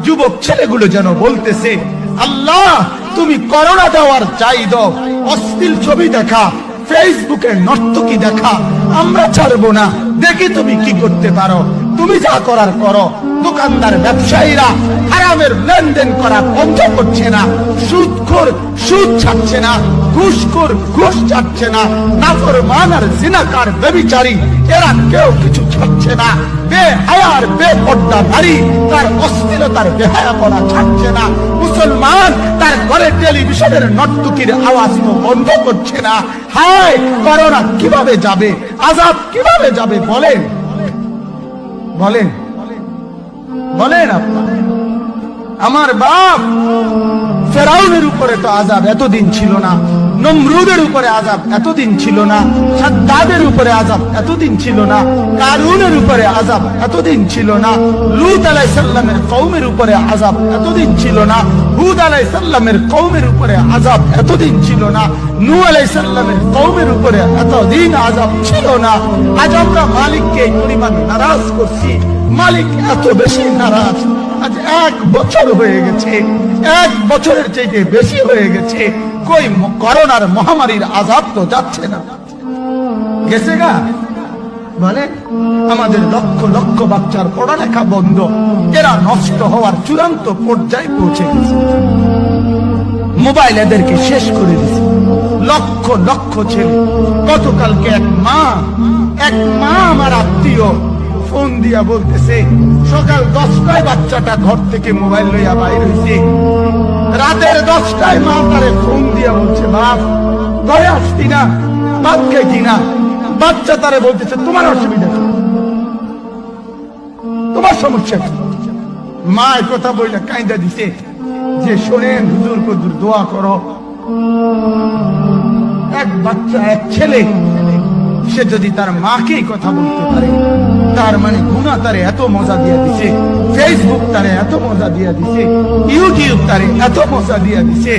যুবক ছেলেগুলো যেন বলতেছে, আল্লাহ তুমি করোনা দেওয়ার চাই দাও, অশ্লীল ছবি দেখা, ফেসবুকে নর্তকী দেখা আমরা ছাড়বো না, দেখি তুমি কি করতে পারো, তুমি যা করার করো। দোকানদার ব্যবসায়ীরা হারামের লেনদেন করা বন্ধ করছে না, সুদখোর সুদ ছাড়ছে না, ঘুষখোর ঘুষ ছাড়ছে না, নাফরমান আর জিনাকার ব্যভিচারী এরা কেউ কিছু ছাড়ছে না, বেহায়ার বেপর্দা নারী তার অশ্লীলতার বেহায়াপনা ছাড়ছে না, মুসলমান তার ঘরে টেলিভিশনের নর্তকীর আওয়াজ বন্ধ করছে না। হায় করোনা কিভাবে যাবে, আযাব কিভাবে যাবে বলেন বলেন বলেন আপনারা। আমার বাপ ফেরাউনের উপরে তো আযাব এতদিন ছিল না, নমরুদের উপরে আযাব এতদিন ছিল না, সাদ্দাদের উপরে আযাব এতদিন ছিল না, কারুনের উপরে আযাব এতদিন ছিল না, লূত আলাইহিস সালামের কওমের উপরে আযাব এতদিন ছিল না, হুদ আলাইহিস সালামের কওমের উপরে আযাব এতদিন ছিল না, নূহ আলাইহিস সালামের কওমের উপরে এতদিন আযাব ছিল না। আজ আমরা মালিককে এই পরিমাণ নারাজ করছি, মালিক এত বেশি নারাজ। আজ 1 বছর হয়ে গেছে, 1 বছরের চাইতে বেশি হয়ে গেছে, কই করোনার মহামারীর আযাব তো যাচ্ছে না, গেছে গা বলে। আমাদের লক্ষ লক্ষ বাচ্চার পড়ালেখা বন্ধ, এরা নষ্ট হওয়ার চূড়ান্ত পর্যায়ে পৌঁছে গেছে, মোবাইল এদেরকে শেষ করে দিয়েছে। লক্ষ লক্ষ ছেলে, গতকালকে এক মা আমার আত্মীয় ফোন দিয়া বলতেছে, সকাল 10টায় বাচ্চাটা ঘর থেকে মোবাইল লইয়া বাইর হইছে, রাতের 10টায় মা তারে ফোন দিয়া বলছে, বাপ ঘরে আসতি না, ভাত খাইতি না। বাচ্চা তারে বলতেছে, তোমার অসুবিধা কি, তোমার সমস্যা কি? মা কথা বইলা কাইন্দা দিছে যে, শোনেন হুজুর কদুর দোয়া করো। এক বাচ্চা, এক ছেলে, সে যদি তার মাকে কথা বলতে পারে, তার মানে গুনাহ তারে এত মজা দিয়া দিছে, ফেসবুক তারে এত মজা দিয়া দিছে, ইউটিউব তারে এত মজা দিয়া দিছে,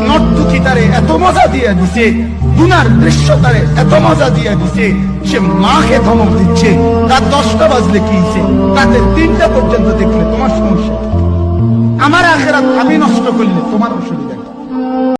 নর্তকী তারে এত মজা দিয়া দিছে, গুনার দৃশ্য তারে এত মজা দিয়া দিছে, সে মাকে ধমক দিচ্ছে। রাত 10টা বাজলে কি হইছে, রাতে 3টা পর্যন্ত দেখলে তোমার সমস্যা, আমার আখিরাত আমি নষ্ট করলে তোমার অসুবিধা।